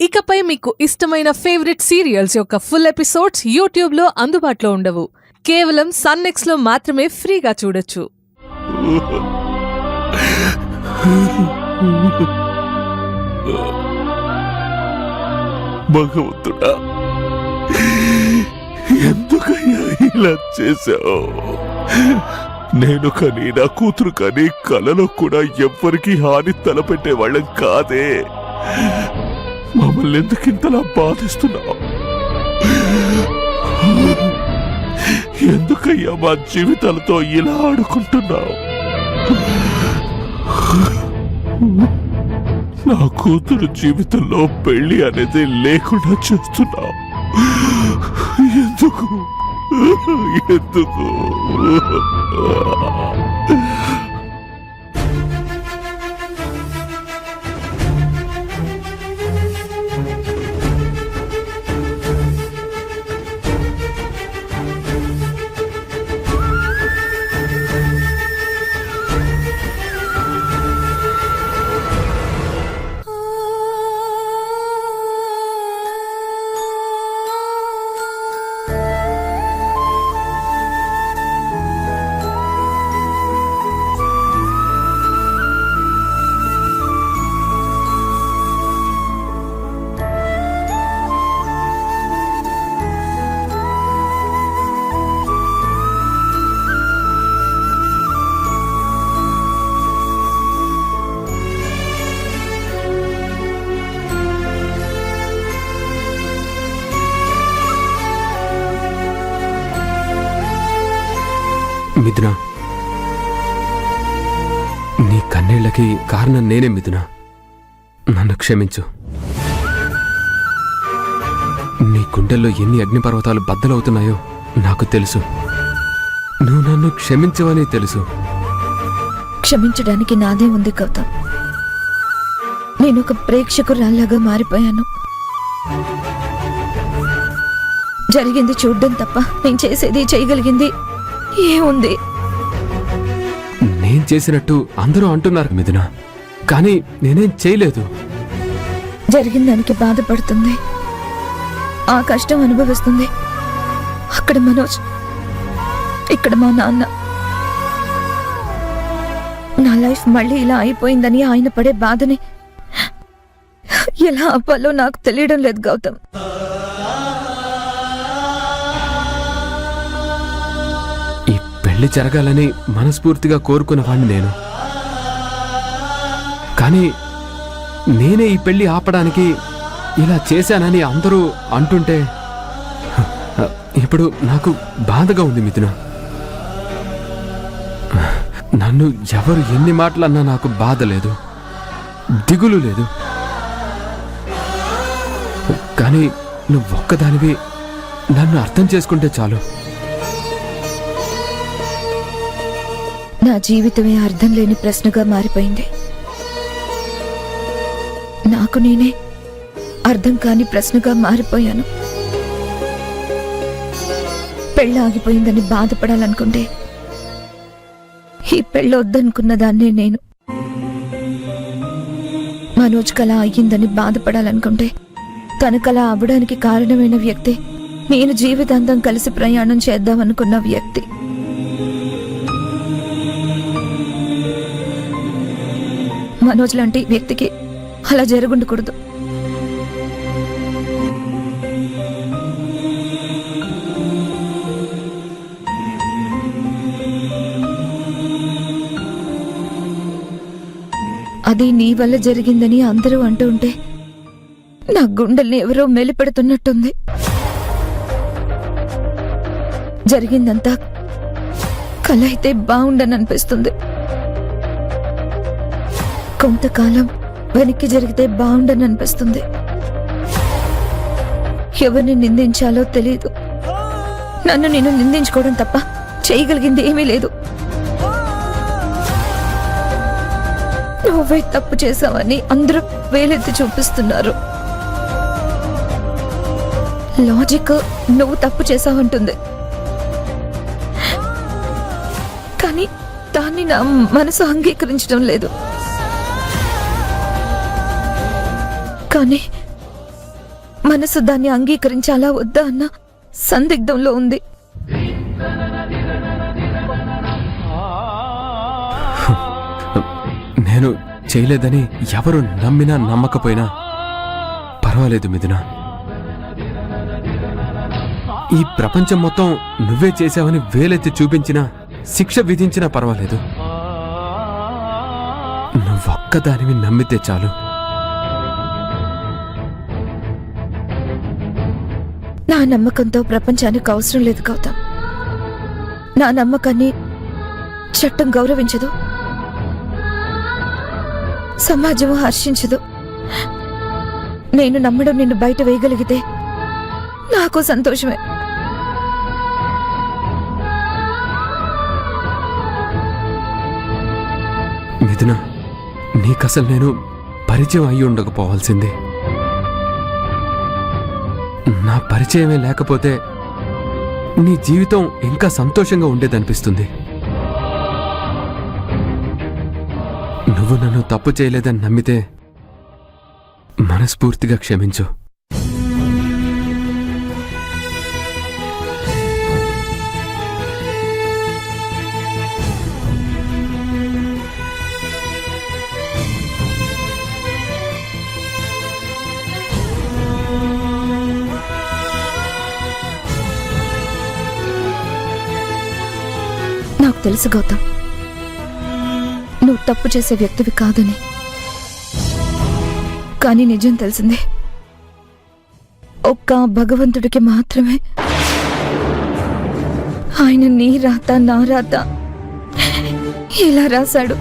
ఇకపై మీకు ఇష్టమైన ఫేవరెట్ సీరియల్స్ యొక్క ఫుల్ ఎపిసోడ్స్ యూట్యూబ్లో అందుబాటులో ఉండవు. కేవలం సన్నెక్స్లో మాత్రమే ఫ్రీగా చూడొచ్చు. భగవంతుడా, ఎందుకయ్యా ఇలా చేశావు? నేను కానీ నా కూతురు కానీ కలలో కూడా ఎవ్వరికి హాని తలపెట్టే వాళ్ళం కాదే. మమ్మల్ని ఎందుకు ఇంతలా బాధిస్తున్నావు? ఎందుకయ్యా మా జీవితాలతో ఇలా ఆడుకుంటున్నావు? నా కూతురు జీవితంలో పెళ్లి అనేది లేకుండా చేస్తున్నావు. ఎందుకు ఎందుకు? మిథున, నీ కన్నీళ్లకి కారణం నేనే మిథున. నన్ను క్షమించు. నీ గుండెల్లో ఎన్ని అగ్నిపర్వతాలు బద్దలవుతున్నాయో నాకు తెలుసు. నువ్వు నన్ను క్షమించవని తెలుసు. క్షమించడానికి నాదే ఉంది గౌతమ్. నేను ఒక ప్రేక్షకురాల్లాగా మారిపోయాను. జరిగింది చూడ్డం తప్ప నేను చేసేది చేయగలిగింది ఏముంది? నేను చేసినట్టు అందరూ అంటున్నారు మిథున, కానీ నేనేం చేయలేదు. జరిగిన దానికి బాధపడుతుంది, ఆ కష్టం అనుభవిస్తుంది. అక్కడ మనోజ్, ఇక్కడ మా నాన్న. నా లైఫ్ మళ్ళీ ఇలా అయిపోయిందని ఆయన పడే బాధని ఎలా ఆపాలో నాకు తెలియడం లేదు గౌతమ్. పెళ్లి జరగాలని మనస్ఫూర్తిగా కోరుకున్నవాణ్ణి నేను. కానీ నేనే ఈ పెళ్లి ఆపడానికి ఇలా చేశానని అందరూ అంటుంటే ఇప్పుడు నాకు బాధగా ఉంది మిథున. నన్ను ఎవరు ఎన్ని మాటలన్నా నాకు బాధ లేదు, దిగులు లేదు. కానీ నువ్వొక్కదానివి నన్ను అర్థం చేసుకుంటే చాలు. నా జీవితమే అర్థం లేని ప్రశ్నగా మారిపోయింది. నాకు నేనే అర్థం కాని ప్రశ్నగా మారిపోయాను. పెళ్ళి ఆగిపోయిందని బాధపడాలనుకుంటే ఈ పెళ్ళి వద్దనుకున్న దాన్నే నేను. మనోజ్ కళ అయ్యిందని బాధపడాలనుకుంటే తన కళ అవ్వడానికి కారణమైన వ్యక్తి నేను జీవితాంతం కలిసి ప్రయాణం చేద్దామనుకున్న వ్యక్తి. మనోజ్ లాంటి వ్యక్తికి అలా జరుగుండకూడదు. అది నీ వల్ల జరిగిందని అందరూ అంటూ ఉంటే నా గుండెల్ని ఎవరో మెలిపెడుతున్నట్టుంది. జరిగిందంతా కల అయితే బాగుండని అనిపిస్తుంది. కొంతకాలం వెనక్కి జరిగితే బాగుండని అనిపిస్తుంది. ఎవరిని నిందించాలో తెలియదు. నన్ను నేను నిందించుకోవడం తప్ప చేయగలిగింది ఏమీ లేదు. నువ్వే తప్పు చేశావని అందరూ వేలెత్తి చూపిస్తున్నారు. లాజిక్ నువ్వు తప్పు చేశావంటుంది, కానీ దాన్ని నా మనసు అంగీకరించడం లేదు. కానీ మనసు దాన్ని అంగీకరించాలా వద్దా అన్న సందిగ్ధంలో ఉంది. నేను చేయలేదని ఎవరు నమ్మినా నమ్మకపోయినా పర్వాలేదు మిథున. ఈ ప్రపంచం మొత్తం నువ్వే చేశావని వేలెత్తి చూపించినా శిక్ష విధించినా పర్వాలేదు. నువ్వొక్కదానివి నమ్మితే చాలు. నా నమ్మకంతో ప్రపంచానికి అవసరం లేదు గౌతమ్. నా నమ్మకాన్ని చట్టం గౌరవించదు, సమాజం హర్షించదు. నేను నమ్మడం నిన్ను బయట వేయగలిగితే నాకు సంతోషమే. మిథున, నీకసలు నేను పరిచయం అయి ఉండకపోవాల్సిందే. నా పరిచయమే లేకపోతే నీ జీవితం ఇంకా సంతోషంగా ఉండేదనిపిస్తుంది. నువ్వు నన్ను తప్పు చేయలేదని నమ్మితే మనస్ఫూర్తిగా క్షమించు. నాకు తెలుసు గౌతమ్, నువ్వు తప్పు చేసే వ్యక్తివి కాదని. కానీ నిజం తెలిసిందే, ఒక్క భగవంతుడికి మాత్రమే ఆయన నీ రాత నా రాత ఇలా రాశాడు.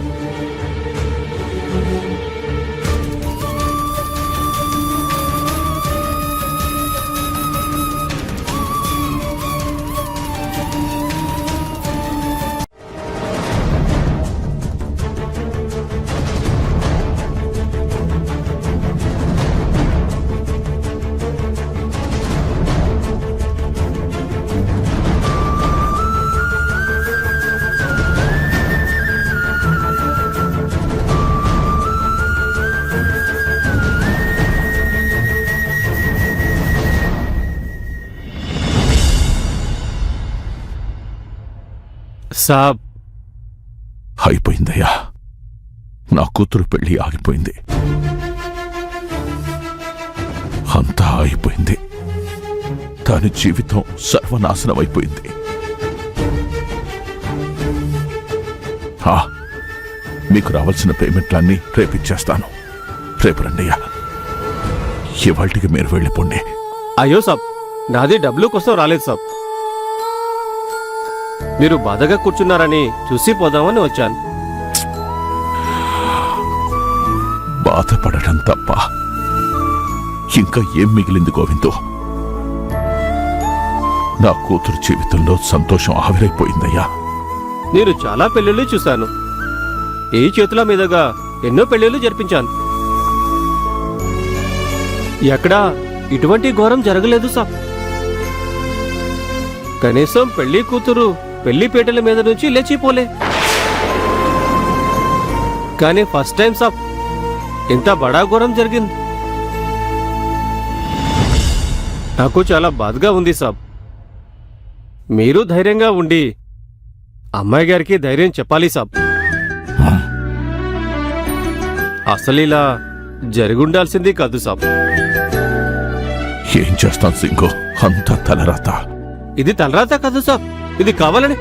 సాబ్, అయిపోయిందయ్యా. నా కూతురు పెళ్లి ఆగిపోయింది. అంతా అయిపోయింది. దాని జీవితం సర్వనాశనం అయిపోయింది. మీకు రావాల్సిన పేమెంట్లన్నీ రేపిచ్చేస్తాను. రేపు రండియ్యా. ఇవాళకి మీరు వెళ్ళిపోండి. అయ్యో సాబ్, నాది డబ్బుల కోసం రాలేదు సాబ్. మీరు బాధగా కూర్చున్నారని చూసి పోదామని వచ్చాను. బాధపడటం తప్ప ఇంకా ఏం మిగిలింది గోవిందు? నా కూతురు జీవితంలో సంతోషం ఆవిరైపోయిందయ్యా. నేను చాలా పెళ్లిళ్ళు చూశాను. ఈ చేతుల మీదుగా ఎన్నో పెళ్లిళ్ళు జరిపించాను. ఎక్కడా ఇటువంటి ఘోరం జరగలేదు సాబ్. కనీసం పెళ్లి కూతురు పెళ్లి పీటల మీద నుంచి లేచిపోలే. కానీ ఫస్ట్ టైం సాబ్ ఇంత బడా ఘోరం జరిగింది. నాకు చాలా బాధగా ఉంది సాబ్. మీరు ధైర్యంగా ఉండి అమ్మాయి గారికి ధైర్యం చెప్పాలి సాబ్. అసలు ఇలా జరిగుండాల్సింది కాదు సాబ్. ఏం చేస్తాం సింగు, అంతా తలరాత. ఇది తలరాత కాదు సాబ్, ఇది కావాలని